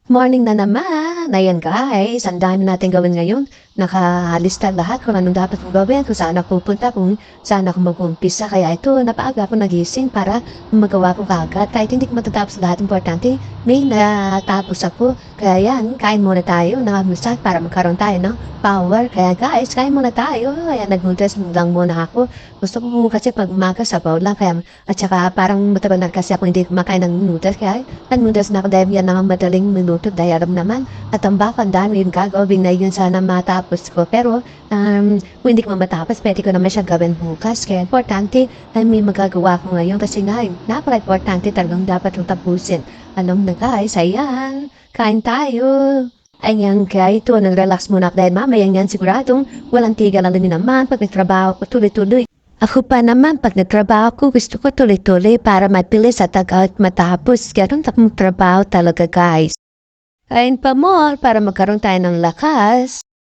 Morning na naman! Ayan guys, ang dami natin gawin ngayon. Nakalista lahat kung anong dapat kong gawin, kung saan ako pupunta, kung saan ako mag-umpisa. Kaya ito, napaaga ako nagising para magawa ko kagad. Kahit hindi ko matatapos lahat importante, may natapos ako. Kaya yan, kain muna tayo ng almusal para magkaroon tayo ng power. Kaya guys, kain muna tayo. Kaya nag-noodles lang muna ako. Gusto ko kasi pag umaga sabaw lang. Kaya, at saka parang matagal na kasi ako hindi kumakain ng noodles. Kaya nag-noodles na ako dahil yan naman madaling minuto dahil alam naman. At ang baka ang dami yung gagawin na yun sana matapos ko. Pero kung hindi ko matapos, pwede ko naman siya gawin bukas. Kaya importante ay may magagawa ko ngayon kasi nga napaka-importante talagang dapat yung tapusin. Alam na guys, ayan, kain tayo. Ayan kaya ito, nag-relax muna ako dahil mamaya yan siguradong walang tigil lang din naman pag nagtrabaho ko tuloy-tuloy. Ako pa naman, pag nagtrabaho ko, gusto ko tuloy-tuloy para mabilis at agad matapos. Ganun takong trabaho talaga guys. Kain pa more para magkaroon tayo ng lakas.